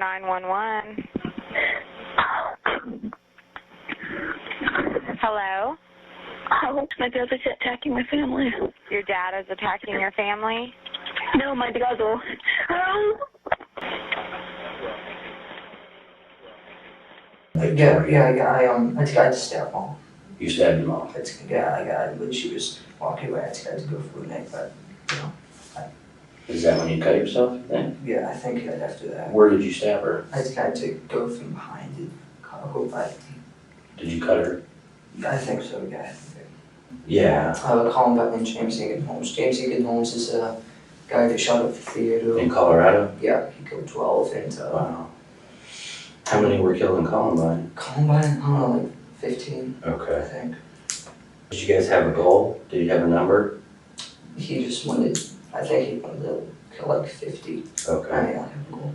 911. Hello? Oh, my brother's attacking my family. Your dad is attacking your family? No, my brother. I tried to stab mom. You stabbed your mom? When she was walking away, I tried to go for a neck, but, Is that when you cut yourself then? yeah, I think right after that. Where did you stab her? I tried to go from behind and cut her back. Did you cut her? I think so, yeah. Yeah. I would call him back in James Egan Holmes. James Egan Holmes is a guy that shot up the theater. In Colorado? Yeah, he killed 12 and, Wow. How many were killed in Columbine? Columbine, I don't know, like 15, I Okay. think. Did you guys have a goal? Did you have a number? He just wanted, I think he wanted to kill like 50. Okay. I have a goal.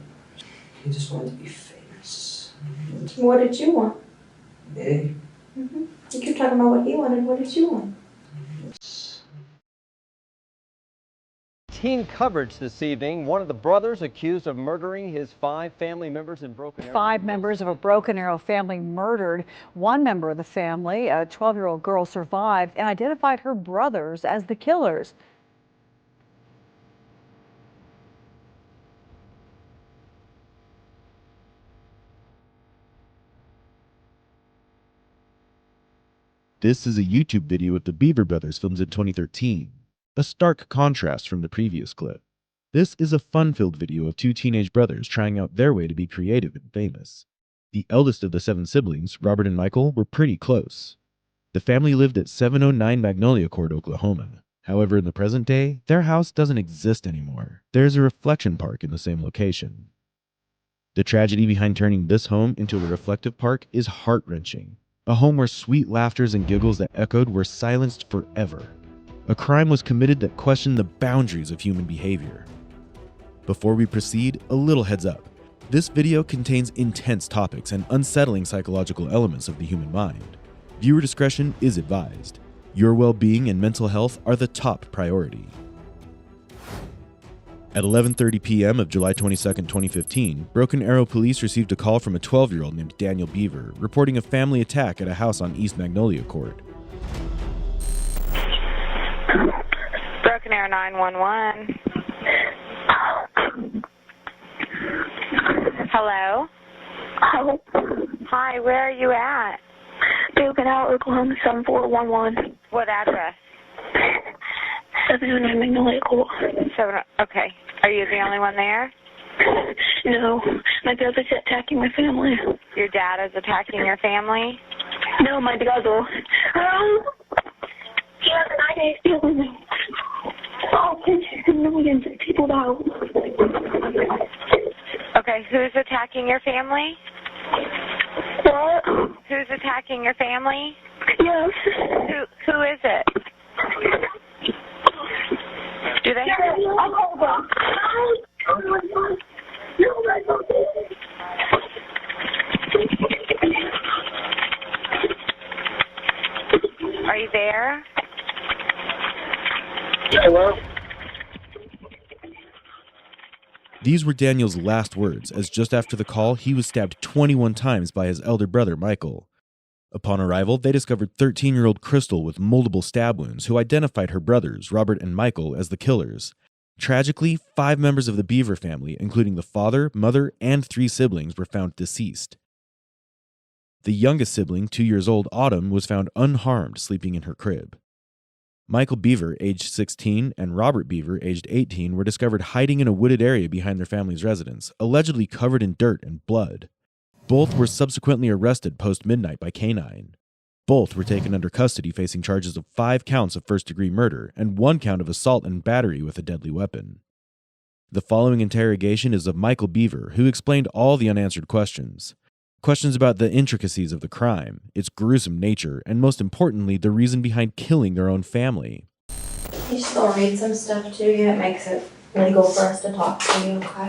He just wanted to be famous. What did you want? Me? You keep talking about what he wanted. What did you want? Teen coverage this evening. One of the brothers accused of murdering his 5 family members in Broken Arrow. 5 members of a Broken Arrow family murdered. One member of the family, a 12-year-old girl, survived and identified her brothers as the killers. This is a YouTube video of the Beaver Brothers filmed in 2013, a stark contrast from the previous clip. This is a fun-filled video of 2 teenage brothers trying out their way to be creative and famous. The eldest of the 7 siblings, Robert and Michael, were pretty close. The family lived at 709 Magnolia Court, Oklahoma. However, in the present day, their house doesn't exist anymore. There's a reflection park in the same location. The tragedy behind turning this home into a reflective park is heart-wrenching. A home where sweet laughters and giggles that echoed were silenced forever. A crime was committed that questioned the boundaries of human behavior. Before we proceed, a little heads up. This video contains intense topics and unsettling psychological elements of the human mind. Viewer discretion is advised. Your well-being and mental health are the top priority. At 11:30 p.m. of July 22, 2015, Broken Arrow police received a call from a 12-year-old named Daniel Beaver reporting a family attack at a house on East Magnolia Court. Broken Arrow 911. Hello? Oh, Hi, where are you at? Broken Arrow, Oklahoma 7411. What address? 709 Magnolia Court. Okay. Are you the only one there? No, my brother's attacking my family. Your dad is attacking your family? No, my brother. He has an idea stealing me. Oh, millions of people now. Okay, who's attacking your family? What? Who's attacking your family? Yes. Who is it? Do they have... I'll call them. Are you there? Hello? These were Daniel's last words, as just after the call, he was stabbed 21 times by his elder brother, Michael. Upon arrival, they discovered 13-year-old Crystal with multiple stab wounds, who identified her brothers, Robert and Michael, as the killers. Tragically, 5 members of the Beaver family, including the father, mother, and 3 siblings, were found deceased. The youngest sibling, 2 years old, Autumn, was found unharmed, sleeping in her crib. Michael Beaver, aged 16, and Robert Beaver, aged 18, were discovered hiding in a wooded area behind their family's residence, allegedly covered in dirt and blood. Both were subsequently arrested post-midnight by K-9. Both were taken under custody facing charges of 5 counts of first-degree murder and 1 count of assault and battery with a deadly weapon. The following interrogation is of Michael Beaver, who explained all the unanswered questions. Questions about the intricacies of the crime, its gruesome nature, and most importantly, the reason behind killing their own family. You just gonna read some stuff to you. It makes it legal for us to talk to you, okay?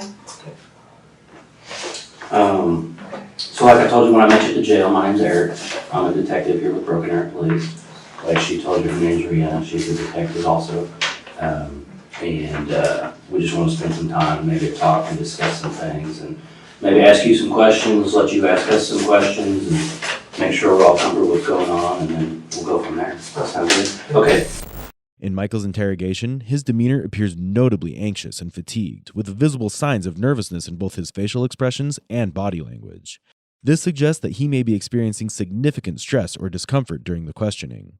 So like I told you when I met you at the jail, my name's Eric. I'm a detective here with Broken Arrow Police. Like she told you from Andrea, she's a detective also. And we just want to spend some time, maybe talk and discuss some things. And maybe ask you some questions, let you ask us some questions, and make sure we're all comfortable with what's going on, and then we'll go from there. Does that sound good? Okay. In Michael's interrogation, his demeanor appears notably anxious and fatigued, with visible signs of nervousness in both his facial expressions and body language. This suggests that he may be experiencing significant stress or discomfort during the questioning.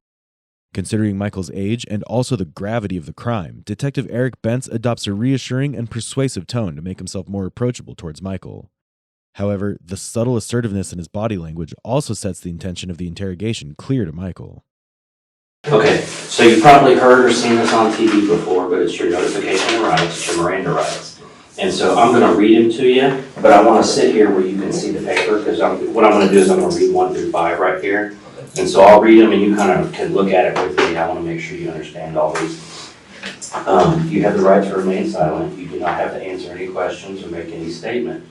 Considering Michael's age and also the gravity of the crime, Detective Eric Bentz adopts a reassuring and persuasive tone to make himself more approachable towards Michael. However, the subtle assertiveness in his body language also sets the intention of the interrogation clear to Michael. Okay, so you've probably heard or seen this on TV before, but it's your notification of rights, it's your Miranda rights. And so I'm going to read them to you, but I want to sit here where you can see the paper, because what I'm going to do is I'm going to read 1 through 5 right here. And so I'll read them and you kind of can look at it with me. I want to make sure you understand all these. You have the right to remain silent. You do not have to answer any questions or make any statement.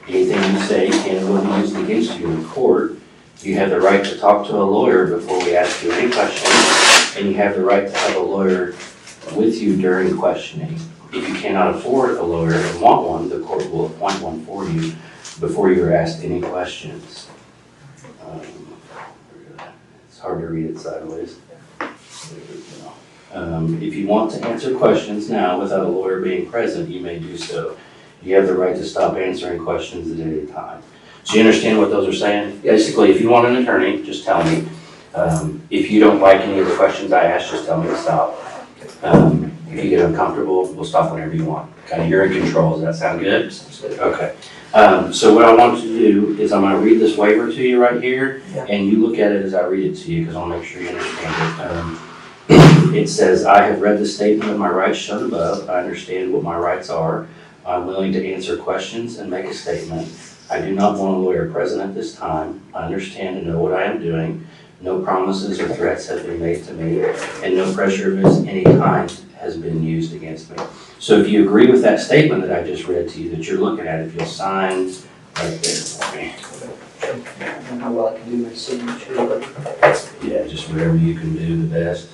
Anything you say can will be used against you in court. You have the right to talk to a lawyer before we ask you any questions, and you have the right to have a lawyer with you during questioning. If you cannot afford a lawyer and want one, the court will appoint one for you before you are asked any questions. It's hard to read it sideways. If you want to answer questions now without a lawyer being present, you may do so. You have the right to stop answering questions at any time. So you understand what those are saying? Basically, if you want an attorney, just tell me. If you don't like any of the questions I ask, just tell me to stop. If you get uncomfortable, we'll stop whenever you want. Kind of, you're in control. Does that sound good? Okay. So what I want you to do is I'm going to read this waiver to you right here, and you look at it as I read it to you, because I'll make sure you understand it. It says, I have read the statement of my rights shown above. I understand what my rights are. I'm willing to answer questions and make a statement. I do not want a lawyer present at this time. I understand and know what I am doing. No promises or threats have been made to me, and no pressure of any kind has been used against me. So if you agree with that statement that I just read to you that you're looking at, if you'll sign right there for me. I don't know how well I can do my signature, but Yeah, just whatever you can do the best.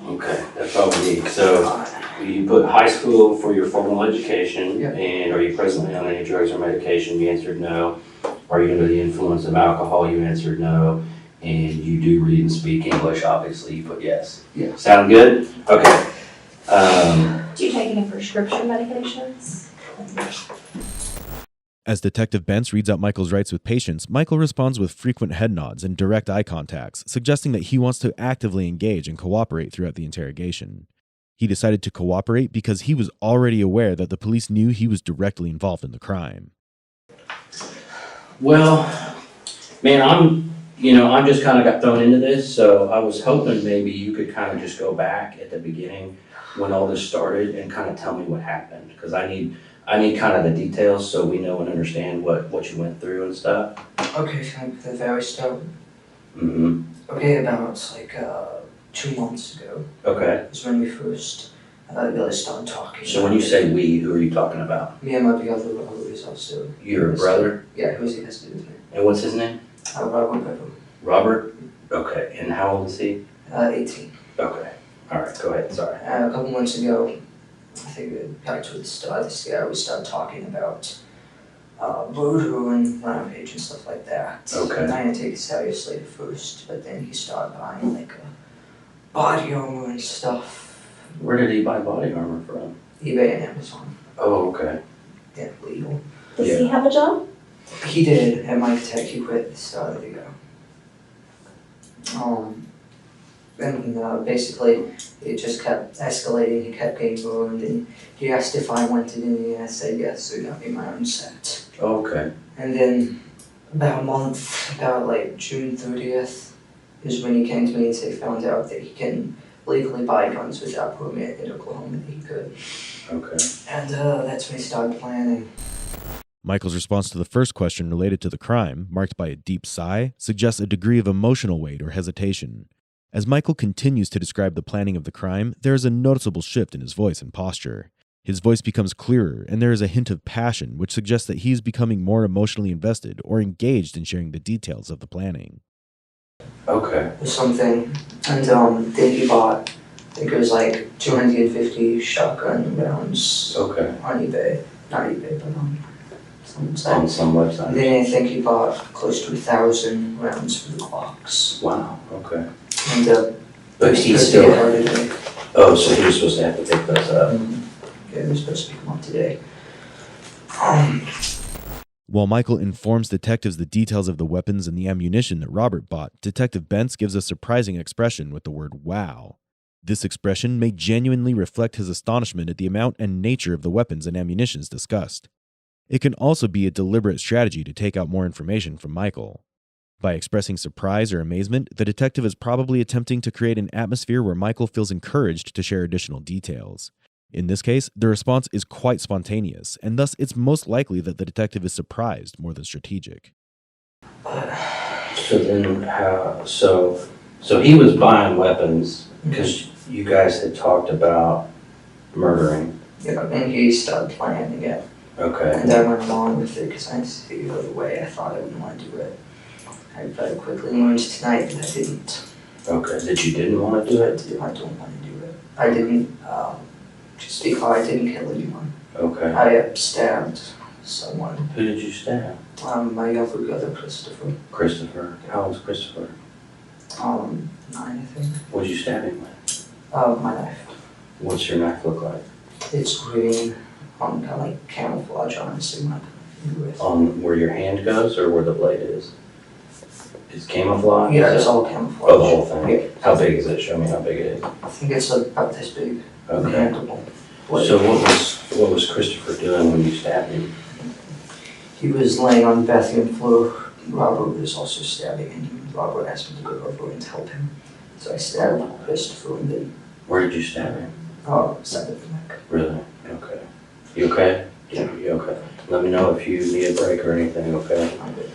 Okay, that's all we need. So you put high school for your formal education, Yeah. And are you presently on any drugs or medication? You answered no. Are you under the influence of alcohol? You answered no. And you do read and speak English, obviously. You put yes. Yeah. Sound good? Okay. Do you take any prescription medications? As Detective Bentz reads out Michael's rights with patience, Michael responds with frequent head nods and direct eye contacts, suggesting that he wants to actively engage and cooperate throughout the interrogation. He decided to cooperate because he was already aware that the police knew he was directly involved in the crime. Well, man, I'm just kind of got thrown into this, so I was hoping maybe you could kind of just go back at the beginning when all this started and kind of tell me what happened, because I need kind of the details so we know and understand what you went through and stuff. okay, can I put the very start? Mm-hmm. Okay, about 2 months ago Okay. is when we first really started talking. So when you say we, who are you talking about? Me and my other brother is also. Your brother? Yeah, who's he has to do with me? And what's his name? Robert. Robert? Okay. And how old is he? 18. Okay. All right. Go ahead. Sorry. A couple months ago, I think back to the start of this year, we started talking about voodoo and rampage and stuff like that. Okay. And I didn't take it seriously at first, but then he started buying a body armor and stuff. Where did he buy body armor from? eBay and Amazon. Oh, okay. Yeah, legal. Does Yeah. he have a job? He did at Mike Tech. He quit at the start of the year. And basically, it just kept escalating. He kept getting burned, and he asked if I wanted any, and I said yes, so he got me my own set. Okay. And then about a month, about June 30th, is when he came to me and said he found out that he can legally buy guns without permit in Oklahoma, that he could. Okay. And that's when he started planning. Michael's response to the first question related to the crime, marked by a deep sigh, suggests a degree of emotional weight or hesitation. As Michael continues to describe the planning of the crime, there is a noticeable shift in his voice and posture. His voice becomes clearer, and there is a hint of passion, which suggests that he is becoming more emotionally invested or engaged in sharing the details of the planning. Okay. Or something. And then he bought, I think it was 250 shotgun rounds Okay. on eBay. not eBay, but some On site. some website? They think he bought close to 1,000 rounds for the Glocks. Wow, okay. And But he's he's supposed to get still, her today. oh, so he was supposed to have to pick those up. Yeah, he was supposed to pick them up today. While Michael informs detectives the details of the weapons and the ammunition that Robert bought, Detective Bentz gives a surprising expression with the word wow. This expression may genuinely reflect his astonishment at the amount and nature of the weapons and ammunitions discussed. It can also be a deliberate strategy to take out more information from Michael. By expressing surprise or amazement, the detective is probably attempting to create an atmosphere where Michael feels encouraged to share additional details. In this case, the response is quite spontaneous, and thus it's most likely that the detective is surprised more than strategic. So then how, so he was buying weapons because you guys had talked about murdering. Yeah, and he started planning it. Okay. And I went along with it because I didn't see the other way. I thought I wouldn't want to do it. I very quickly learned tonight that I didn't. Okay, that you didn't want to do it? I don't want to do it. I didn't, just because I didn't kill anyone. Okay. I stabbed someone. Who did you stab? My younger brother, Christopher. Christopher. How old's Christopher? 9, I think. What did you stab him with? My knife. What's your knife look like? It's green, kind of like camouflage, honestly, not with. On where your hand goes or where the blade is? It's camouflage? Yeah, it's all camouflage. Oh, the whole thing? Yeah. How big is it? Show me how big it is. I think it's about this big. Okay. Mandible. So what was Christopher doing when you stabbed him? He was laying on the bathroom floor. Robert was also stabbing him. Robert asked me to go over and help him. So I stabbed Christopher and then, Where did you stab him? side of the neck. Really? Okay. You okay? Yeah. You okay? Let me know if you need a break or anything, okay? I'm good.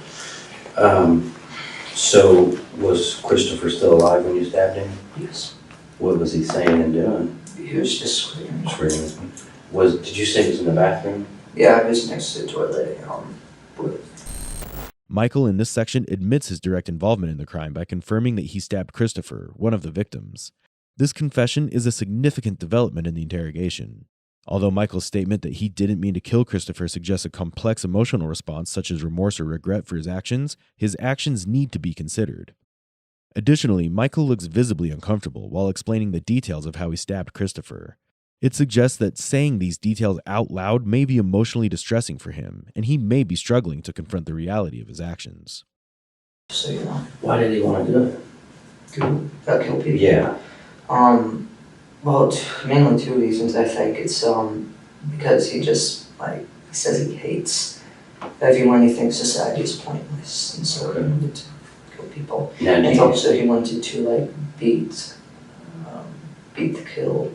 So was Christopher still alive when you stabbed him? Yes. What was he saying and doing? He was just screaming. Screaming. Did you say he was in the bathroom? Yeah, I was next to the toilet. Michael in this section admits his direct involvement in the crime by confirming that he stabbed Christopher, one of the victims. This confession is a significant development in the interrogation. Although Michael's statement that he didn't mean to kill Christopher suggests a complex emotional response such as remorse or regret for his actions need to be considered. Additionally, Michael looks visibly uncomfortable while explaining the details of how he stabbed Christopher. It suggests that saying these details out loud may be emotionally distressing for him, and he may be struggling to confront the reality of his actions. So, you know. Why did he want to do it? Kill people? Yeah. Well, mainly 2 reasons, I think. It's, because he just, he says he hates everyone. He thinks society is pointless, and so he wanted to kill people. Now, And also he wanted to, beat the kill,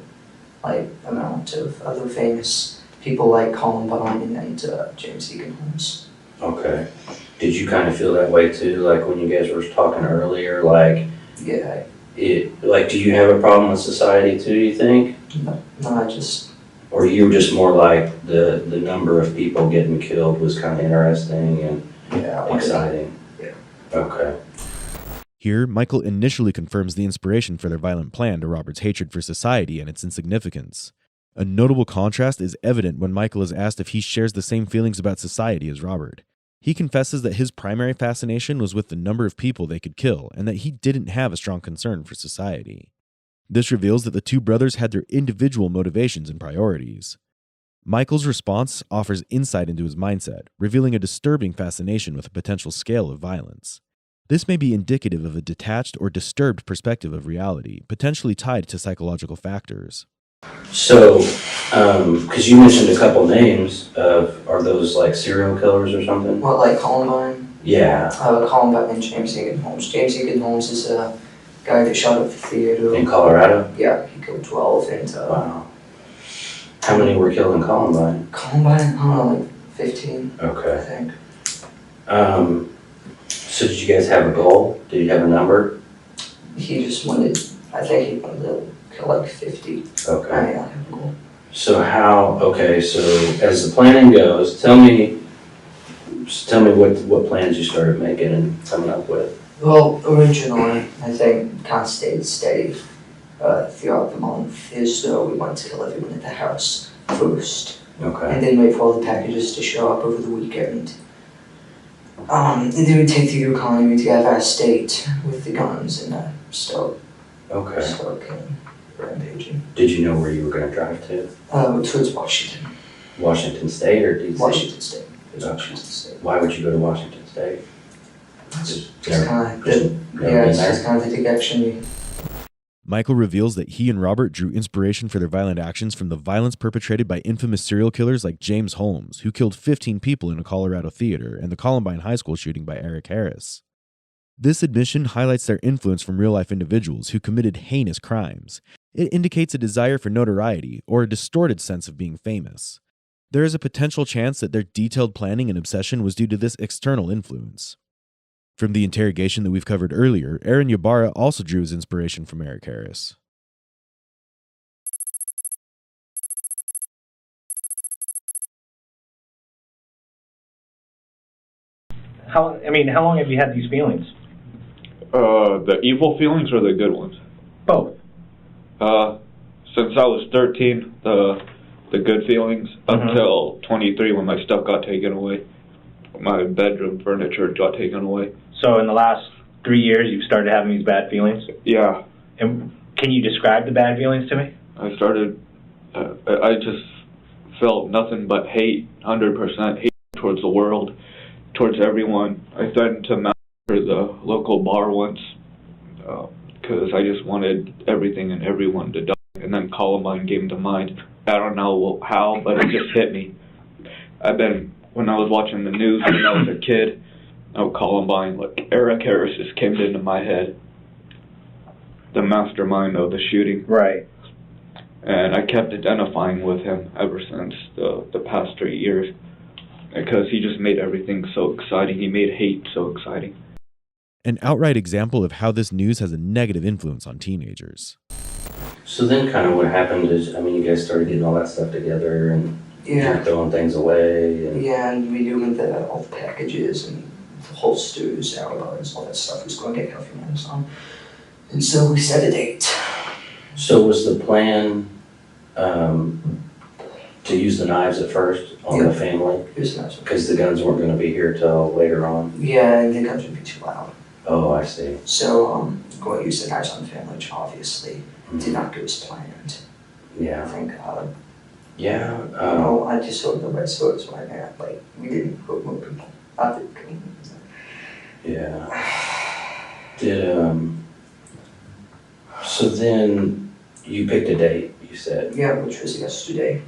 amount of other famous people like Columbine and James Egan Holmes. Okay. Did you kind of feel that way too, when you guys were talking earlier, Yeah. do you have a problem with society too, you think? No, I just... Or you were just more like the number of people getting killed was kind of interesting and exciting? Yeah. Okay. Here, Michael initially confirms the inspiration for their violent plan to Robert's hatred for society and its insignificance. A notable contrast is evident when Michael is asked if he shares the same feelings about society as Robert. He confesses that his primary fascination was with the number of people they could kill and that he didn't have a strong concern for society. This reveals that the two brothers had their individual motivations and priorities. Michael's response offers insight into his mindset, revealing a disturbing fascination with a potential scale of violence. This may be indicative of a detached or disturbed perspective of reality, potentially tied to psychological factors. So, because you mentioned a couple names are those serial killers or something? What, Columbine? Yeah. Columbine and James Egan Holmes. James Egan Holmes is a guy that shot up the theater. In Colorado? Yeah, he killed 12 and... Wow. How many were killed in Columbine? Columbine, I don't know, 15, I Okay. think. So did you guys have a goal? Did you have a number? He just wanted, I think he wanted to kill 50. Okay. I have a goal. So as the planning goes, tell me what plans you started making and coming up with. Well, originally, I think kind of stayed steady throughout the month. We wanted to kill everyone at the house first. Okay. and then wait for all the packages to show up over the weekend. And then we take the Yukon, we get our state with the guns and start killing, rampaging. Did you know where you were going to drive to? Towards Washington. Washington State or DC? Washington State. Okay. Washington State. Why would you go to Washington State? It's kind of never been it's there? just kind of the direction. Michael reveals that he and Robert drew inspiration for their violent actions from the violence perpetrated by infamous serial killers like James Holmes, who killed 15 people in a Colorado theater, and the Columbine High School shooting by Eric Harris. This admission highlights their influence from real-life individuals who committed heinous crimes. It indicates a desire for notoriety or a distorted sense of being famous. There is a potential chance that their detailed planning and obsession was due to this external influence. From the interrogation that we've covered earlier, Aaron Ybarra also drew his inspiration from Eric Harris. How long have you had these feelings? The evil feelings or the good ones? Both. Since I was 13, the good feelings, until 23 when my stuff got taken away. My bedroom furniture got taken away. So in the last 3 years, you've started having these bad feelings? Yeah. And can you describe the bad feelings to me? I just felt nothing but hate, 100% hate towards the world, towards everyone. I threatened to massacre the local bar once because I just wanted everything and everyone to die. And then Columbine came to mind. I don't know how, but it just hit me. When I was watching the news when I was a kid, Columbine, like Eric Harris just came into my head. The mastermind of the shooting. Right. And I kept identifying with him ever since the past 3 years because he just made everything so exciting. He made hate so exciting. An outright example of how this news has a negative influence on teenagers. So then kind of what happened is, you guys started getting all that stuff together and Yeah. throwing things away. And Yeah, and we doing all the packages and the holsters, alibis, all that stuff was going to get healthy on Amazon. And so we set a date. So was the plan to use the knives at first on the family? Here's the next one. Because the guns weren't going to be here till later on? Yeah, and the guns would be too loud. Oh, I see. So going to use the knives on the family, which obviously did not go as planned. Yeah. Thank God. Yeah. I just hope nobody saw us right now. Like, we didn't hope more people. I didn't. Yeah. So then you picked a date, you said? Yeah, which was yesterday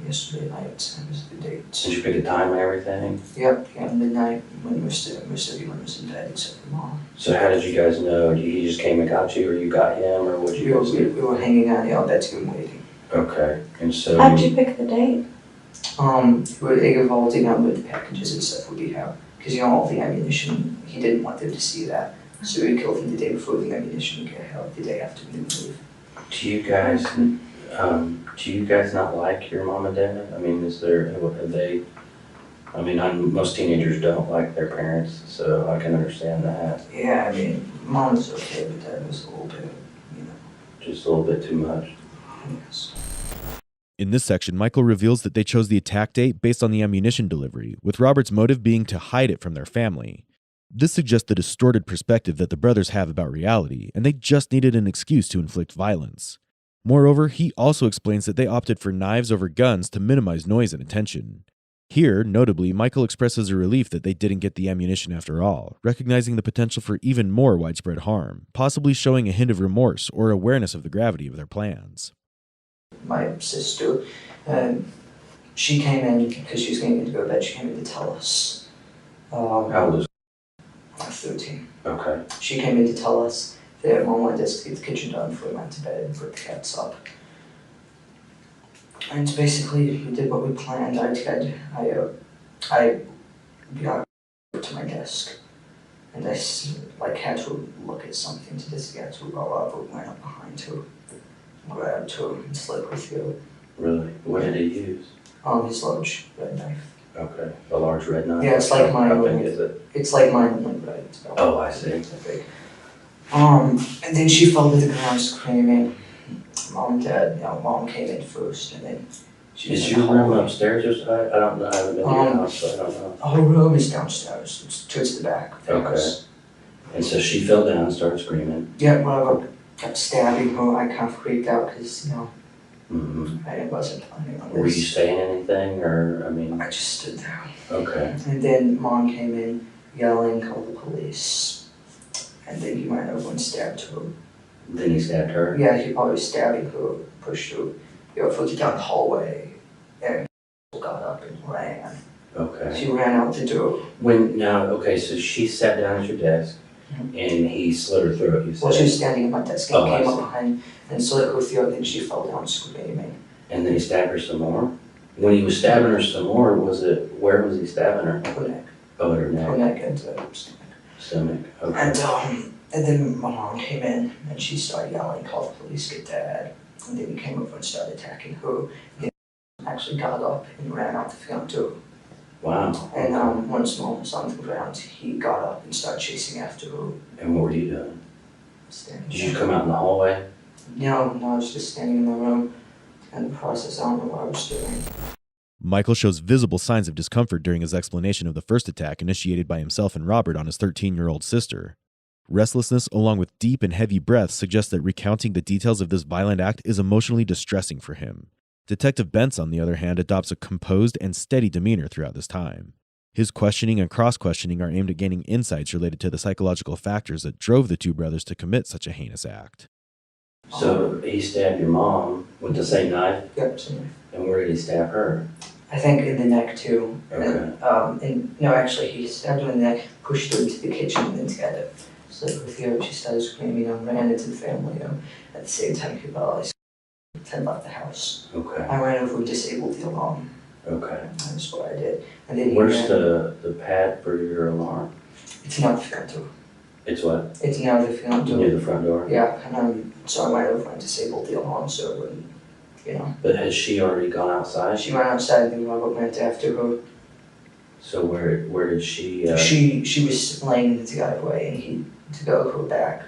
night. That was the date. Did you pick a time and everything? Yep, yeah, midnight when most everyone was in bed except for Mom. So how did you guys know? He just came and got you, or you got him, or what you guys do? We were hanging out in the bedroom waiting. Okay, and so... How'd you pick the date? It involved with the packages and stuff we have. Because, all the ammunition, he didn't want them to see that. So we killed him the day before the ammunition got held, the day after we moved. Do you guys not like your mom and dad? Most teenagers don't like their parents, so I can understand that. Yeah, Mom was okay, but Dad was a little bit, Just a little bit too much. Yes. In this section, Michael reveals that they chose the attack date based on the ammunition delivery, with Robert's motive being to hide it from their family. This suggests the distorted perspective that the brothers have about reality, and they just needed an excuse to inflict violence. Moreover, he also explains that they opted for knives over guns to minimize noise and attention. Here, notably, Michael expresses a relief that they didn't get the ammunition after all, recognizing the potential for even more widespread harm, possibly showing a hint of remorse or awareness of the gravity of their plans. My sister, she came in because she was getting to go to bed. She came in to tell us. How old is 13. Okay. She came in to tell us that Mom wanted us to get the kitchen done before we went to bed and put the cats up. And basically, we did what we planned. I got to my desk, and I had to look at something to just get to roll up. We went up behind her, grabbed her, and slit her throat. Really? What did he use? His large red knife. Okay. A large red knife? Yeah, it's like mine. How big is it? It's like mine, only red. It's about Oh, I see. that big. And then she fell to the ground screaming. Mom and Dad, Mom came in first, and then Is your room upstairs or something? I don't know, I haven't been to your house, so I don't know. Our room is downstairs, it's towards the back of the Okay. house. And so she fell down and started screaming. Yeah, when I kept stabbing her, I kind of freaked out because, Mm-hmm. I wasn't planning on this. Were you saying anything, or, I mean? I just stood there. Okay. And then Mom came in yelling, called the police. And then he went over and stabbed her. Then he stabbed her? Yeah, he probably stabbing her, pushed her, further down the hallway. And got up and ran. Okay. She ran out the door. Okay, so she sat down at your desk, and he slit her throat, you said? Well, she was standing at my desk and Oh, came I up see. behind and slit her throat, then she fell down screaming. And then he stabbed her some more? When he was stabbing her some more, where was he stabbing her? Her neck. Oh, at her Her neck? neck and stomach. Stomach, okay. And then my mom came in and she started yelling, called the police, get Dad. And then he came over and started attacking her. He actually got up and ran out the front door. Wow. And once Mom was on the ground, he got up and started chasing after her. And what were you doing? Standing Did you there. come out in the hallway? No, I was just standing in my room. And the process, I don't know what I was doing. Michael shows visible signs of discomfort during his explanation of the first attack initiated by himself and Robert on his 13-year-old sister. Restlessness, along with deep and heavy breaths, suggests that recounting the details of this violent act is emotionally distressing for him. Detective Bentz, on the other hand, adopts a composed and steady demeanor throughout this time. His questioning and cross-questioning are aimed at gaining insights related to the psychological factors that drove the two brothers to commit such a heinous act. So he stabbed your mom with the same knife? Yep, same. And where did he stab her? I think in the neck too. Okay. And no, actually, he stabbed her in the neck, pushed her into the kitchen, and then together. So with her, she started screaming and ran into the family room. At the same time, he realized and left the house. Okay. I ran over and disabled the alarm. Okay. That's what I did. And then he Where's ran. the pad for your alarm? It's not the front door. It's what? It's now the front door. Near the front door? Yeah, and so I went over and disabled the alarm so it wouldn't, But has she already gone outside? She ran outside and then Robert went after her. So where did she? She was laying in the driveway and he to go her back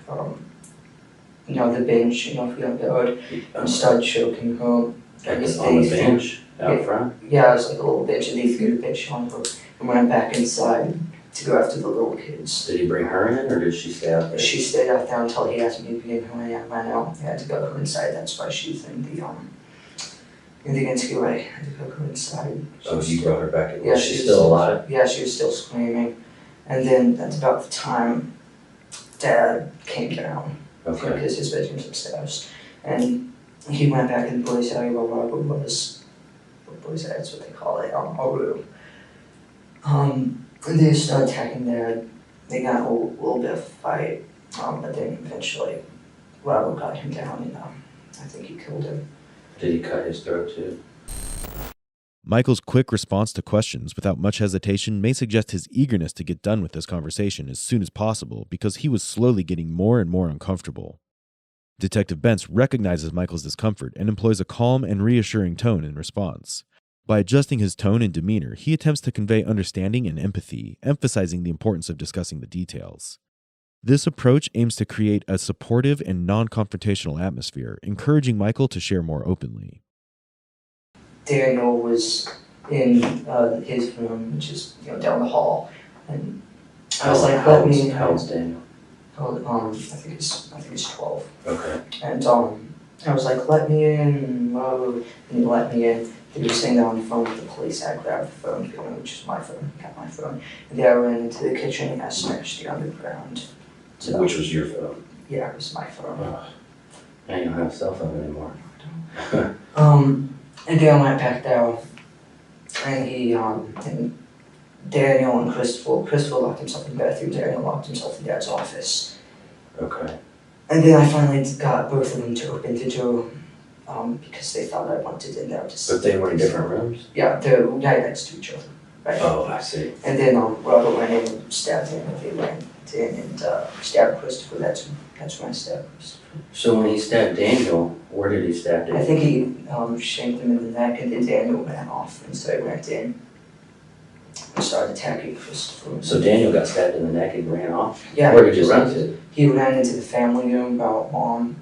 the bench, if you don't go it, and started choking her. On the bench out front? Yeah, it was like a little bench and he threw the bench on her and went back inside to go after the little kids. Did he bring her in or did she stay out there? She stayed out there until he asked me to bring her in. I ran out. I had to go her inside. That's why she was in the interview. I had to go her inside. Oh, you brought her back in. Yeah, Was she still alive? Yeah, she was still screaming. And then that's about the time Dad came down. Okay. Because his bedroom's upstairs. And he went back in the boys' area where Robert was. Boys' area, that's what they call it, our room. And they started attacking Dad. They got a little bit of a fight. But then eventually Robert got him down and I think he killed him. Did he cut his throat too? Michael's quick response to questions without much hesitation may suggest his eagerness to get done with this conversation as soon as possible because he was slowly getting more and more uncomfortable. Detective Bentz recognizes Michael's discomfort and employs a calm and reassuring tone in response. By adjusting his tone and demeanor, he attempts to convey understanding and empathy, emphasizing the importance of discussing the details. This approach aims to create a supportive and non-confrontational atmosphere, encouraging Michael to share more openly. Daniel was in his room, which is down the hall, and I was like, "Let me." How old's Daniel? I think it's 12. Okay. And I was like, "Let me in," and he let me in. He was sitting there on the phone with the police. I grabbed the phone, which is my phone. I got my phone, and then I ran into the kitchen and I smashed the underground. So, Which was your phone? Yeah, it was my phone. Now you don't have a cell phone anymore. And then I went back down, and and Daniel and Christopher locked himself in the bathroom, Daniel locked himself in Dad's office. Okay. And then I finally got both of them to open the door, because they thought I wanted in there to see. But they were in different rooms? Yeah, they're right next to each other. Right? Oh, I see. And then Robert went in and stabbed him, and they went in and stabbed Christopher. That's when I stabbed Christopher. So when he stabbed Daniel, where did he stab Daniel? I think he shanked him in the neck, and then Daniel ran off, and so I went in and started attacking Christopher. So Daniel got stabbed in the neck and ran off? Yeah. Where did you run to? He ran into the family room about Mom.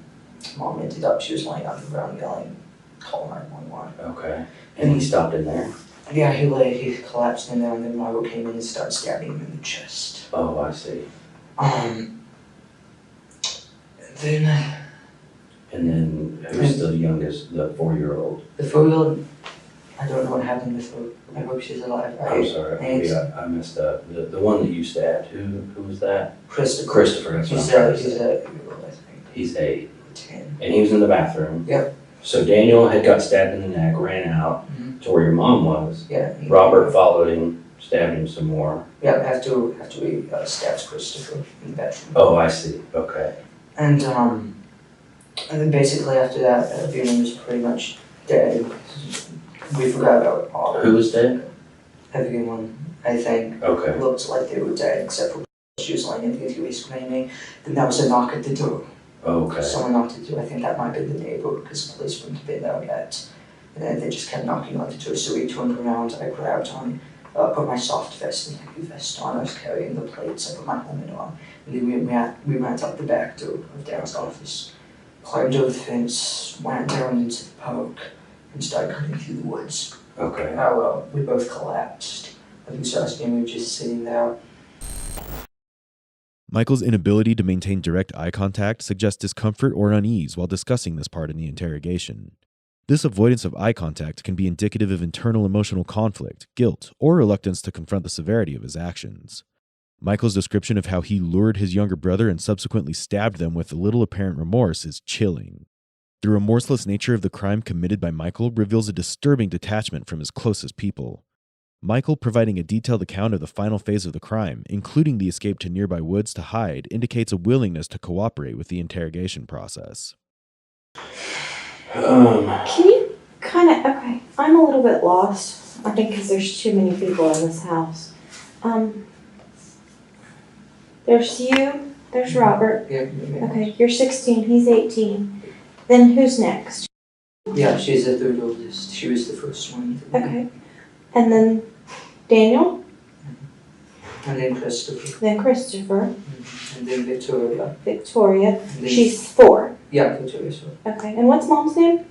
Mom ended up, she was laying on the ground yelling, call 911. Okay. And he stopped in there? Yeah, he collapsed in there, and then Margot came in and started stabbing him in the chest. Oh, I see. Then... And then who's the youngest, the 4-year-old? The 4-year-old, I don't know what happened with her. I hope she's alive. I'm sorry, maybe I messed up. The one that you stabbed, who was that? Christopher. Christopher, that's what He's I'm trying to he's say. 8-year-old, I think. He's 8. 10. And he was in the bathroom? Yep. So Daniel had got stabbed in the neck, ran out to where your mom was. Yeah. Robert followed him, stabbed him some more. Yeah, after he stabs Christopher in the bedroom. Oh, I see, okay. And then basically after that, everyone was pretty much dead. We forgot about all. Who was dead? Everyone, I think, Okay. looked like they were dead, except for she was lying in the he was screaming. Then there was a knock at the door. Okay. Someone knocked at the door. I think that might be the neighbor, because the police wouldn't have been there yet. And then they just kept knocking on the door, so we turned around, I grabbed on, put my soft vest and heavy vest on, I was carrying the plates, I put my helmet on, and then we went out the back door of Darren's office, climbed over the fence, went down into the park, and started cutting through the woods. Okay. We both collapsed. I think so, we were just sitting there. Michael's inability to maintain direct eye contact suggests discomfort or unease while discussing this part in the interrogation. This avoidance of eye contact can be indicative of internal emotional conflict, guilt, or reluctance to confront the severity of his actions. Michael's description of how he lured his younger brother and subsequently stabbed them with little apparent remorse is chilling. The remorseless nature of the crime committed by Michael reveals a disturbing detachment from his closest people. Michael providing a detailed account of the final phase of the crime, including the escape to nearby woods to hide, indicates a willingness to cooperate with the interrogation process. Can you okay, I'm a little bit lost, I think because there's too many people in this house. There's you, there's Robert. Yeah. Okay, you're 16, he's 18. Then who's next? Yeah, she's the third oldest. She was the first one. Okay. And then Daniel, And then Christopher. then Christopher, And then Victoria. Victoria. And then She's 4. Yeah, Victoria's one. Okay, and what's mom's name?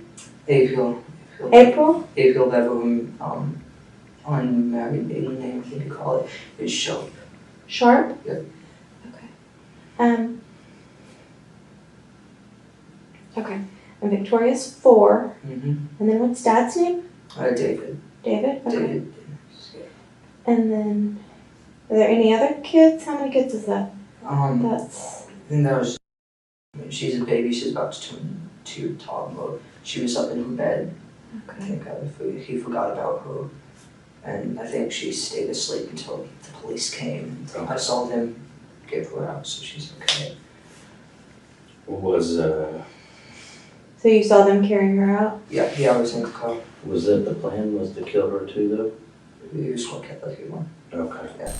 April. April? April Beverham, unmarried maiden name, I think you call it, is Sharp. Sharp? Yeah. Okay. Okay. And Victoria's 4. Mm-hmm. And then what's dad's name? David. David? Okay. David. And then, are there any other kids? How many kids is that? That's... Then there was, she's a baby, she's about to turn 2 toddler. She was up in her bed. Okay. I think he forgot about her. And I think she stayed asleep until the police came. Okay. I saw them give her out, so she's okay. So you saw them carrying her out? Yeah, I was in the car. Was that the plan, was to kill her too, though? He was what kept like one. Okay. Yeah.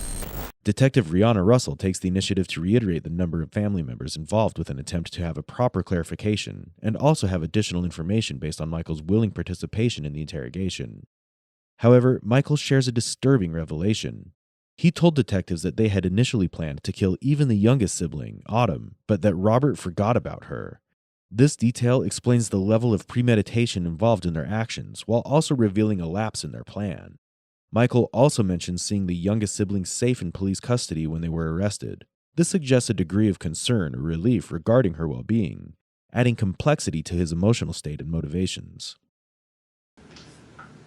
Detective Rihanna Russell takes the initiative to reiterate the number of family members involved with an attempt to have a proper clarification and also have additional information based on Michael's willing participation in the interrogation. However, Michael shares a disturbing revelation. He told detectives that they had initially planned to kill even the youngest sibling, Autumn, but that Robert forgot about her. This detail explains the level of premeditation involved in their actions, while also revealing a lapse in their plan. Michael also mentions seeing the youngest sibling safe in police custody when they were arrested. This suggests a degree of concern or relief regarding her well-being, adding complexity to his emotional state and motivations.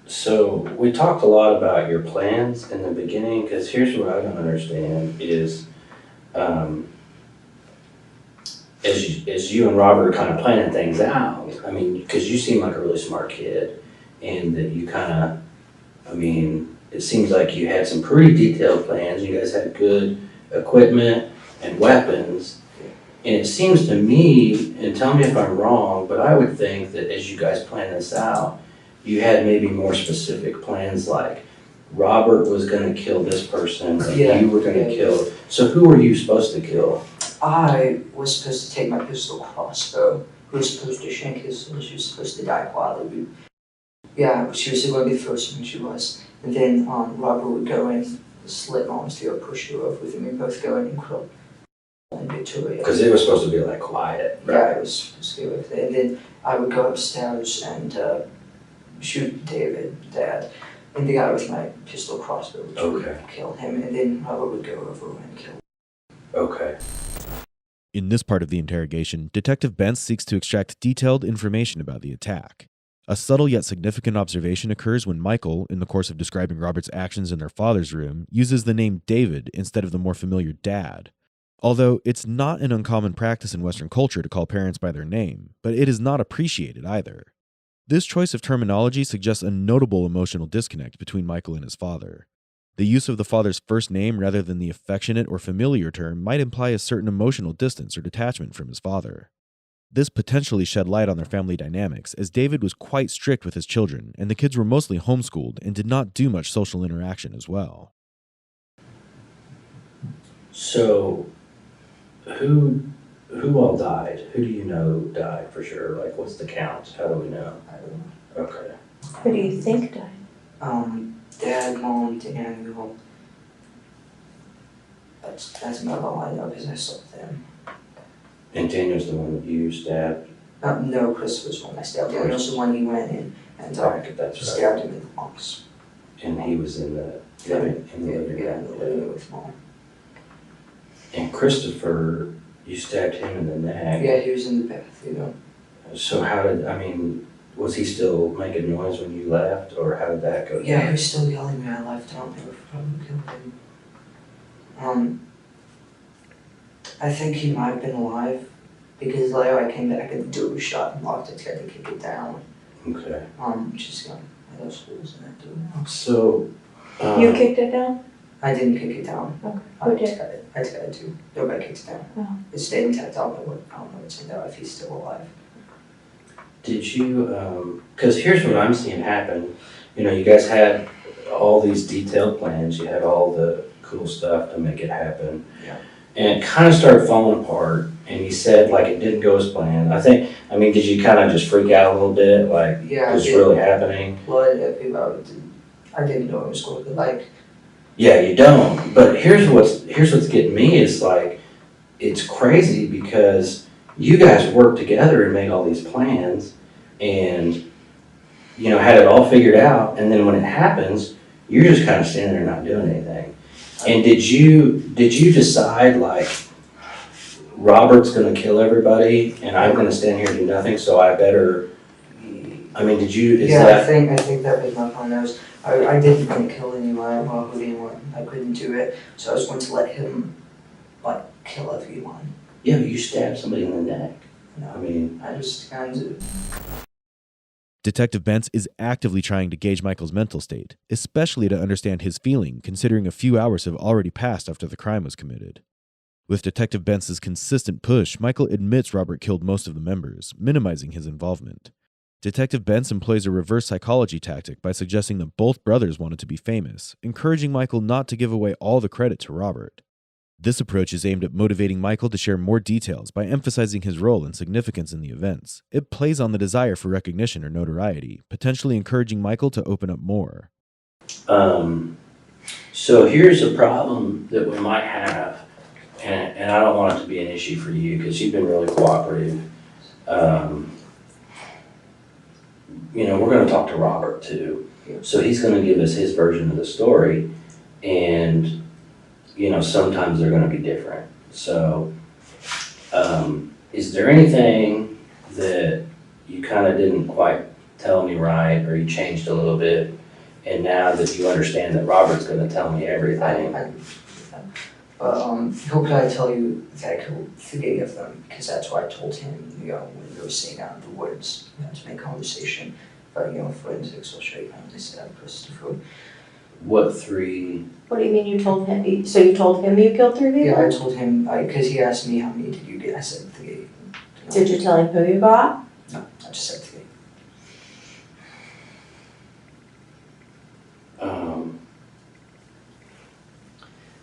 So we talked a lot about your plans in the beginning, because here's what I don't understand is, as you and Robert are kind of planning things out, I mean, because you seem like a really smart kid, and that you kind of, I mean, it seems like you had some pretty detailed plans. You guys had good equipment and weapons. And it seems to me, and tell me if I'm wrong, but I would think that as you guys plan this out, you had maybe more specific plans, like Robert was going to kill this person, and you were going to kill. So who were you supposed to kill? I was supposed to take my pistol crossbow. Who was supposed to shank his son? She was supposed to die quietly. Yeah, she was going to be the first one, she was. And then Robert would go in, slit Mom's throat, push her over with him, and both go in and kill Victoria. Because it was supposed to be like quiet, right? Yeah, it was supposed to be with it. And then I would go upstairs and shoot David, Dad, and the guy with my pistol crossbow, which would kill him, and then Robert would go over and kill him. Okay. In this part of the interrogation, Detective Bentz seeks to extract detailed information about the attack. A subtle yet significant observation occurs when Michael, in the course of describing Robert's actions in their father's room, uses the name David instead of the more familiar Dad. Although it's not an uncommon practice in Western culture to call parents by their name, but it is not appreciated either. This choice of terminology suggests a notable emotional disconnect between Michael and his father. The use of the father's first name rather than the affectionate or familiar term might imply a certain emotional distance or detachment from his father. This potentially shed light on their family dynamics, as David was quite strict with his children, and the kids were mostly homeschooled and did not do much social interaction as well. So, who all died? Who do you know died for sure? Like, what's the count? How do we know? I don't know. Okay. Who do you think died? Dad, Mom, Daniel. That's about all I know because I saw them. And Daniel's the one that you stabbed? No, Christopher's the one I stabbed. Daniel's the one he went in and stabbed him in the lungs. And he was in the living room with Mom. And Christopher, you stabbed him in the neck. Yeah, he was in the bath, you know. So was he still making noise when you left, or how did that go? Yeah, he was still yelling when I left. I don't know if probably killed him. I think he might have been alive because later I came back and the door was shut and locked. I tried to kick it down. Okay. Just got those holes in that door now. So. You kicked it down? I didn't kick it down. Okay. I tried to. Nobody kicked it down. Oh. It stayed intact. I don't know what's in there if he's still alive. Did you, because here's what I'm seeing happen. You know, you guys had all these detailed plans. You had all the cool stuff to make it happen. Yeah. And it kind of started falling apart. And you said, like, it didn't go as planned. Did you kind of just freak out a little bit? Like, yeah, what's really happening? Well, I didn't know it was going to like. Yeah, you don't. But here's what's getting me is like, it's crazy because you guys worked together and made all these plans and, you know, had it all figured out. And then when it happens, you're just kind of standing there not doing anything. And did you decide like, Robert's going to kill everybody and I'm going to stand here and do nothing, so I better, I think that was my plan. I didn't want to kill anyone, I couldn't do it, so I was going to let him, like, kill everyone. Yeah, but you stabbed somebody in the neck. No, I just kind of... Detective Bentz is actively trying to gauge Michael's mental state, especially to understand his feeling, considering a few hours have already passed after the crime was committed. With Detective Bentz's consistent push, Michael admits Robert killed most of the members, minimizing his involvement. Detective Bentz employs a reverse psychology tactic by suggesting that both brothers wanted to be famous, encouraging Michael not to give away all the credit to Robert. This approach is aimed at motivating Michael to share more details by emphasizing his role and significance in the events. It plays on the desire for recognition or notoriety, potentially encouraging Michael to open up more. So here's a problem that we might have, and I don't want it to be an issue for you because you've been really cooperative. You know, we're going to talk to Robert too. So he's going to give us his version of the story, and you know, sometimes they're going to be different. So, is there anything that you kind of didn't quite tell me right, or you changed a little bit, and now that you understand that Robert's going to tell me everything? But how could I tell you that I could forgive them? Because that's what I told him, you know, when we were sitting out in the woods, you know, to make conversation. But, you know, forensics will show you how they said Christopher. What 3? What do you mean you told him? So you told him you killed 3 people? Yeah, I told him, because he asked me how many did you get. I said 3. You know? Did you tell him who you got? No, I just said 3.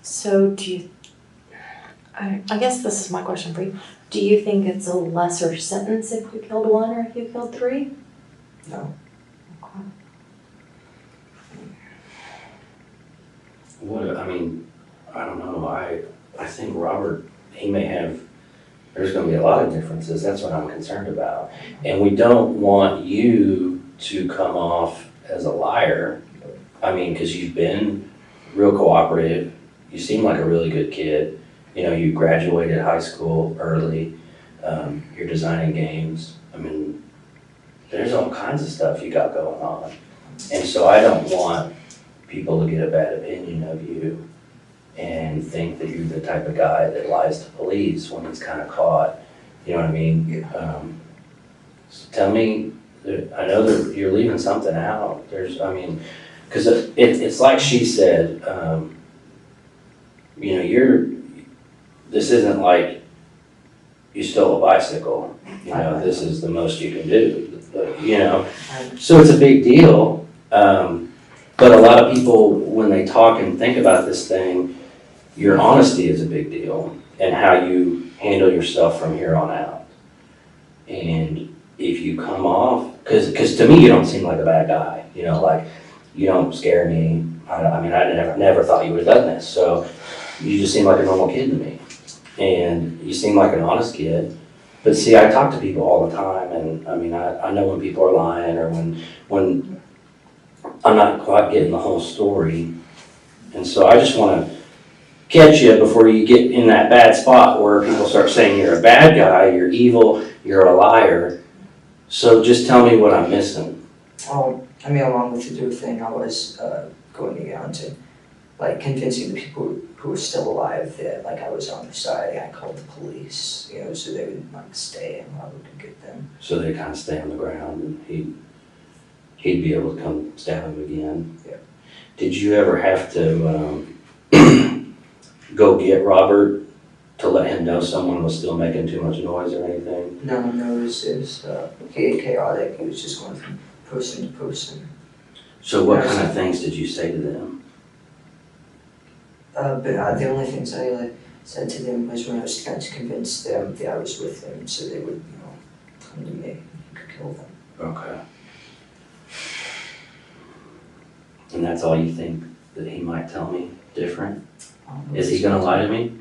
So do you, I guess this is my question for you. Do you think it's a lesser sentence if you killed 1 or if you killed 3? No. Okay. I don't know. I think Robert, he may have, there's going to be a lot of differences. That's what I'm concerned about. And we don't want you to come off as a liar. I mean, because you've been real cooperative. You seem like a really good kid. You know, you graduated high school early. You're designing games. I mean, there's all kinds of stuff you got going on. And so I don't want people to get a bad opinion of you and think that you're the type of guy that lies to police when he's kind of caught. You know what I mean? So tell me, I know that you're leaving something out. Because it's like she said, you know, this isn't like you stole a bicycle. You know, this is the most you can do. You know, so it's a big deal. But a lot of people, when they talk and think about this thing, your honesty is a big deal, and how you handle yourself from here on out. And if you come off, because to me you don't seem like a bad guy. You know, like you don't scare me. I mean, I never thought you would have done this. So you just seem like a normal kid to me, and you seem like an honest kid. But see, I talk to people all the time, and I mean, I know when people are lying, or when I'm not quite getting the whole story. And so I just want to catch you before you get in that bad spot where people start saying you're a bad guy, you're evil, you're a liar. So just tell me what I'm missing. Oh, I mean, along with the Duke thing, I was going around to, like, convincing the people who were still alive that, like, I was on their side, and I called the police, you know, so they would, like, stay and I would get them. So they kind of stay on the ground, and he'd be able to come stab him again. Yeah. Did you ever have to go get Robert to let him know someone was still making too much noise or anything? No, it was chaotic. It was just going from person to person. So what kind of things did you say to them? But the only things I said to them was when I was trying to convince them that I was with them, so they would, you know, come to me and could kill them. Okay. And that's all you think that he might tell me different? Is he gonna lie to me?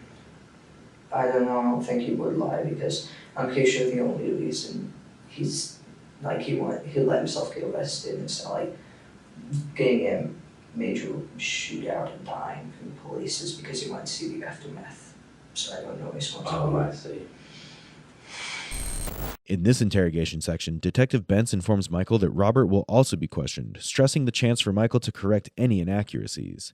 I don't know. I don't think he would lie, because I'm pretty sure the only reason he's like he'll let himself get arrested and it's not like getting a major shootout and dying from the police is because he wants to see the aftermath. So I don't know. He's going to. Oh, I see. In this interrogation section, Detective Bentz informs Michael that Robert will also be questioned, stressing the chance for Michael to correct any inaccuracies.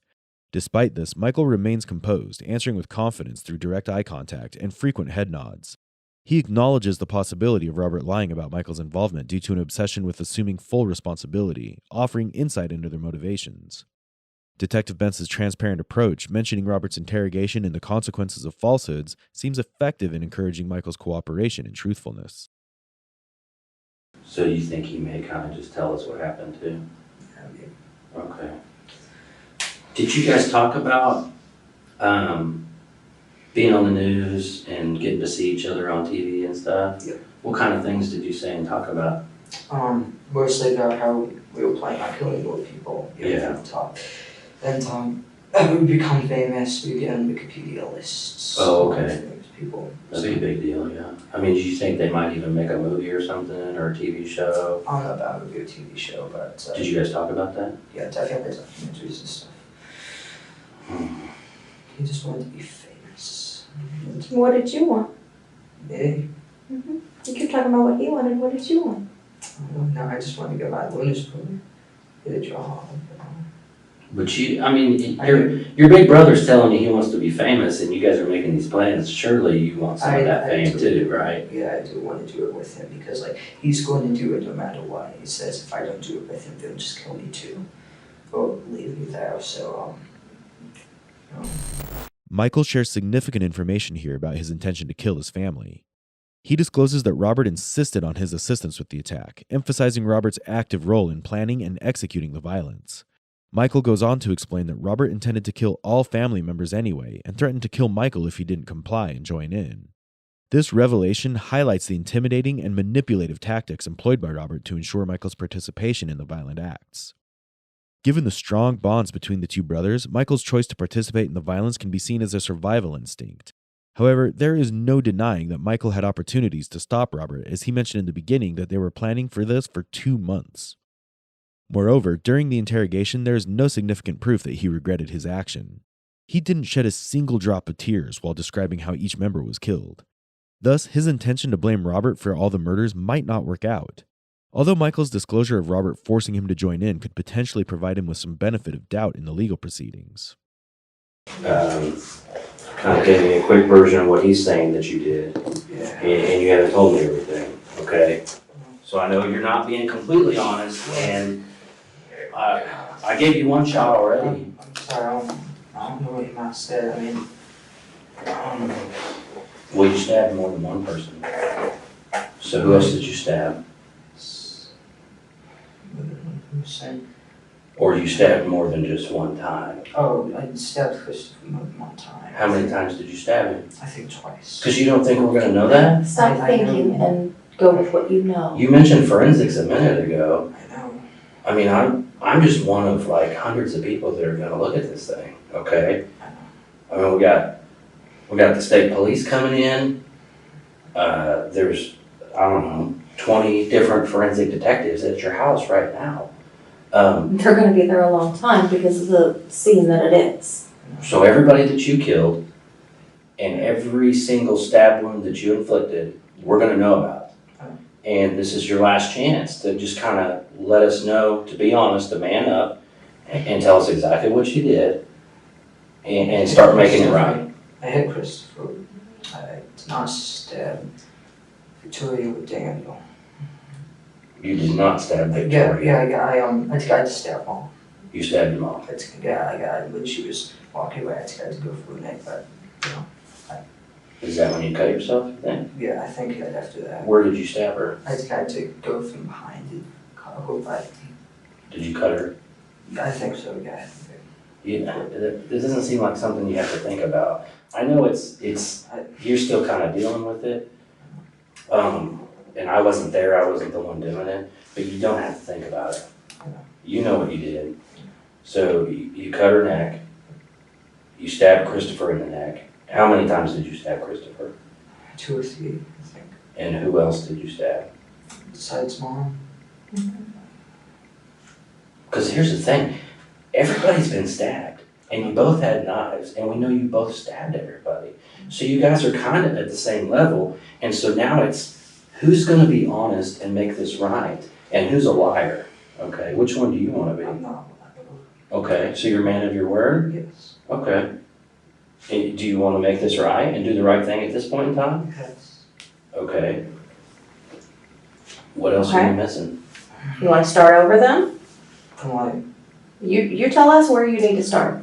Despite this, Michael remains composed, answering with confidence through direct eye contact and frequent head nods. He acknowledges the possibility of Robert lying about Michael's involvement due to an obsession with assuming full responsibility, offering insight into their motivations. Detective Bentz's transparent approach, mentioning Robert's interrogation and the consequences of falsehoods, seems effective in encouraging Michael's cooperation and truthfulness. So you think he may kind of just tell us what happened too? Yeah. Okay. Did you guys talk about being on the news and getting to see each other on TV and stuff? Yeah. What kind of things did you say and talk about? Mostly about how we were planning on killing more people. You know, Yeah. from the top. And we become famous. We get on Wikipedia lists. Oh, okay. Famous people. That'd be a big deal, yeah. I mean, do you think they might even make a movie or something, or a TV show? I don't know about a movie or TV show, but Did you guys talk about that? yeah, definitely documentaries and stuff. He just wanted to be famous. What did you want? Me? You keep talking about what he wanted. What did you want? I don't know. I just want to get my bonus program, get a job. But your big brother's telling you he wants to be famous, and you guys are making these plans. Surely you want some of that fame too, right? Yeah, I do want to do it with him, because like he's going to do it no matter what. He says if I don't do it with him, they'll just kill me too, or leave me there. So Michael shares significant information here about his intention to kill his family. He discloses that Robert insisted on his assistance with the attack, emphasizing Robert's active role in planning and executing the violence. Michael goes on to explain that Robert intended to kill all family members anyway and threatened to kill Michael if he didn't comply and join in. This revelation highlights the intimidating and manipulative tactics employed by Robert to ensure Michael's participation in the violent acts. Given the strong bonds between the two brothers, Michael's choice to participate in the violence can be seen as a survival instinct. However, there is no denying that Michael had opportunities to stop Robert, as he mentioned in the beginning that they were planning for this for 2 months. Moreover, during the interrogation, there is no significant proof that he regretted his action. He didn't shed a single drop of tears while describing how each member was killed. Thus, his intention to blame Robert for all the murders might not work out. Although Michael's disclosure of Robert forcing him to join in could potentially provide him with some benefit of doubt in the legal proceedings. Kind of gave me a quick version of what he's saying that you did, and you haven't told me everything, okay? So I know you're not being completely honest, and I gave you one shot already. I'm sorry, I don't know what you might have said. I mean, Well, you stabbed more than one person. So who else did you stab? Or you stabbed more than just one time? Oh, I stabbed Christopher more than one time. How many times did you stab him? I think twice. Because you don't think we're going to know that? Stop thinking and go with what you know. You mentioned forensics a minute ago. I know. I mean, I'm just one of like hundreds of people that are going to look at this thing, okay? I mean, we got the state police coming in. There's, I don't know, 20 different forensic detectives at your house right now. They're going to be there a long time because of the scene that it is. So everybody that you killed and every single stab wound that you inflicted, we're going to know about. And this is your last chance to just kind of let us know, to be honest, to man up and tell us exactly what you did and start making it right. I hit Christopher. I did not stab Victoria with Daniel. You did not stab Victoria. I tried to stab Mom. You stabbed your mom. When she was walking away, I tried to go for her neck, but, you know. Is that when you cut yourself then? Yeah, I think after that. Where did you stab her? I tried to go from behind and cut her back. Did you cut her? I think so, yeah. Yeah, this doesn't seem like something you have to think about. I know you're still kind of dealing with it. And I wasn't there, I wasn't the one doing it, but you don't have to think about it. You know what you did. So you cut her neck, you stabbed Christopher in the neck. How many times did you stab Christopher? 2 or 3, I think. And who else did you stab? Besides Mom. Because here's the thing, everybody's been stabbed, and you both had knives, and we know you both stabbed everybody. So you guys are kind of at the same level, and so now it's who's going to be honest and make this right, and who's a liar, okay? Which one do you want to be? I'm not. Okay, so you're a man of your word? Yes. Okay. And do you want to make this right and do the right thing at this point in time? Yes. Okay. What else are you missing? You want to start over then? Come on. You tell us where you need to start.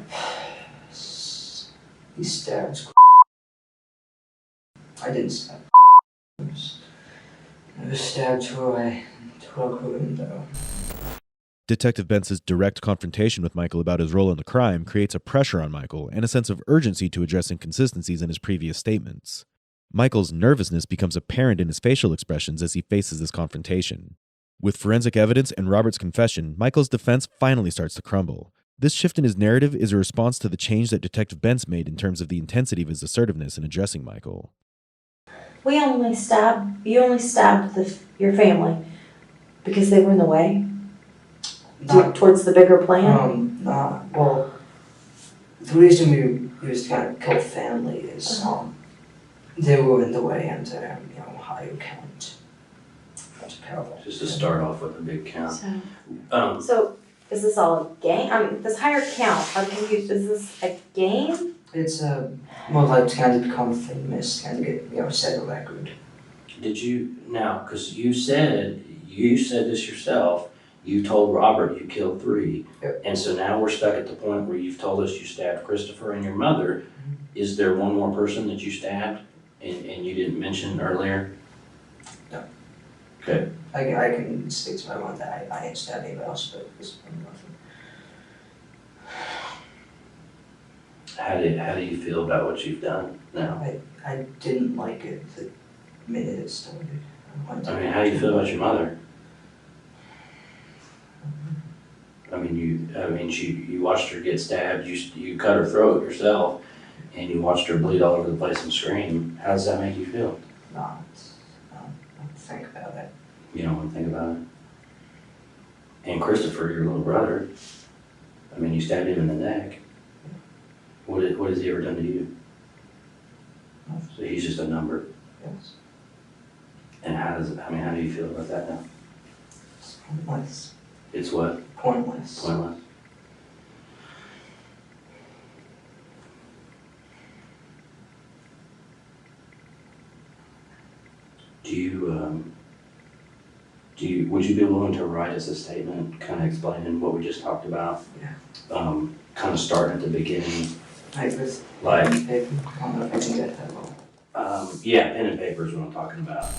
He stabbed. I didn't stab. I was stabbed through a window. Detective Bentz's direct confrontation with Michael about his role in the crime creates a pressure on Michael and a sense of urgency to address inconsistencies in his previous statements. Michael's nervousness becomes apparent in his facial expressions as he faces this confrontation. With forensic evidence and Robert's confession, Michael's defense finally starts to crumble. This shift in his narrative is a response to the change that Detective Bentz made in terms of the intensity of his assertiveness in addressing Michael. You only stabbed your family because they were in the way? Towards the bigger plan? Well, the reason we was trying to kill family is, they were in the way and, higher count. Just to start off with a big count. So is this all a game? This higher count, I'm confused. Is this a game? It's more like trying to become famous, trying to get, set a record. Did you, now, because you said this yourself, you told Robert you killed 3, Yep. And so now we're stuck at the point where you've told us you stabbed Christopher and your mother. Mm-hmm. Is there one more person that you stabbed and you didn't mention earlier? No. Okay. I can stick to my one that I ain't stabbed anybody else, but this one nothing. How do you feel about what you've done now? I didn't like it the minute it started. I mean, how do you feel about your mother? I mean, you watched her get stabbed, you cut her throat yourself, and you watched her bleed all over the place and scream. How does that make you feel? Not think about it. You don't want to think about it? And Christopher, your little brother, I mean, you stabbed him in the neck. What has he ever done to you? So he's just a number. Yes. And how do you feel about that now? It's pointless. It's what? Pointless. Pointless. Would you be willing to write us a statement kind of explaining what we just talked about? Yeah. Kind of starting at the beginning. Papers. Like, Paper. I don't know if I can get that long. Yeah, pen and paper is what I'm talking about.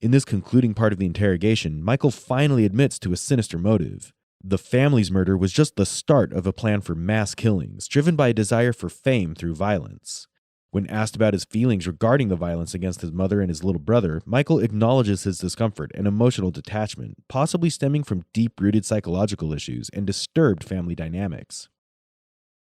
In this concluding part of the interrogation, Michael finally admits to a sinister motive. The family's murder was just the start of a plan for mass killings, driven by a desire for fame through violence. When asked about his feelings regarding the violence against his mother and his little brother, Michael acknowledges his discomfort and emotional detachment, possibly stemming from deep-rooted psychological issues and disturbed family dynamics.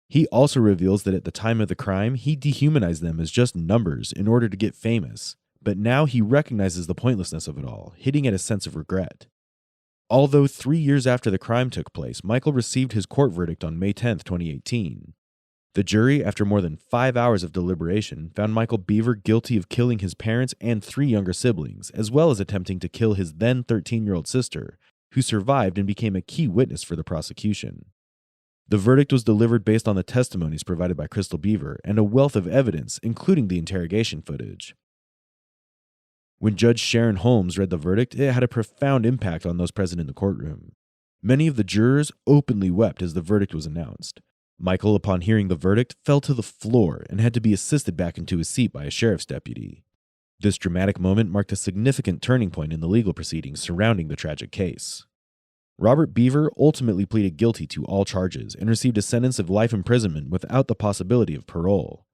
He also reveals that at the time of the crime, he dehumanized them as just numbers in order to get famous, but now he recognizes the pointlessness of it all, hitting at a sense of regret. Although 3 years after the crime took place, Michael received his court verdict on May 10, 2018. The jury, after more than 5 hours of deliberation, found Michael Beaver guilty of killing his parents and 3 younger siblings, as well as attempting to kill his then 13-year-old sister, who survived and became a key witness for the prosecution. The verdict was delivered based on the testimonies provided by Crystal Beaver and a wealth of evidence, including the interrogation footage. When Judge Sharon Holmes read the verdict, it had a profound impact on those present in the courtroom. Many of the jurors openly wept as the verdict was announced. Michael, upon hearing the verdict, fell to the floor and had to be assisted back into his seat by a sheriff's deputy. This dramatic moment marked a significant turning point in the legal proceedings surrounding the tragic case. Robert Beaver ultimately pleaded guilty to all charges and received a sentence of life imprisonment without the possibility of parole.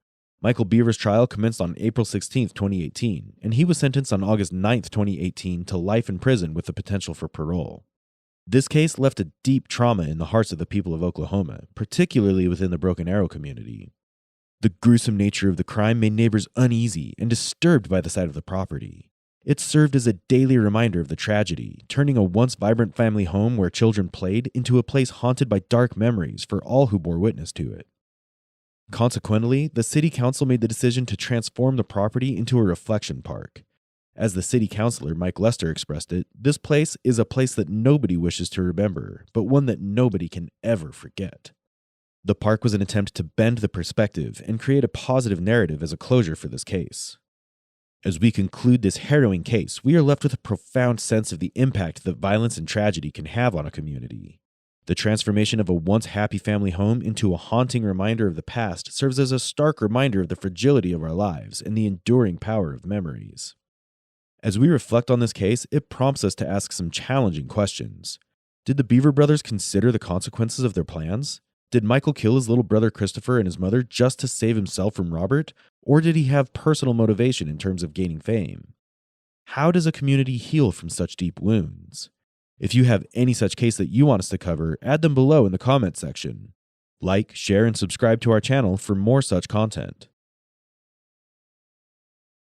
Michael Beaver's trial commenced on April 16, 2018, and he was sentenced on August 9, 2018 to life in prison with the potential for parole. This case left a deep trauma in the hearts of the people of Oklahoma, particularly within the Broken Arrow community. The gruesome nature of the crime made neighbors uneasy and disturbed by the sight of the property. It served as a daily reminder of the tragedy, turning a once vibrant family home where children played into a place haunted by dark memories for all who bore witness to it. Consequently, the city council made the decision to transform the property into a reflection park. As the city councilor Mike Lester expressed it, this place is a place that nobody wishes to remember, but one that nobody can ever forget. The park was an attempt to bend the perspective and create a positive narrative as a closure for this case. As we conclude this harrowing case, we are left with a profound sense of the impact that violence and tragedy can have on a community. The transformation of a once happy family home into a haunting reminder of the past serves as a stark reminder of the fragility of our lives and the enduring power of memories. As we reflect on this case, it prompts us to ask some challenging questions. Did the Beaver brothers consider the consequences of their plans? Did Michael kill his little brother Christopher and his mother just to save himself from Robert? Or did he have personal motivation in terms of gaining fame? How does a community heal from such deep wounds? If you have any such case that you want us to cover, add them below in the comments section. Like, share, and subscribe to our channel for more such content.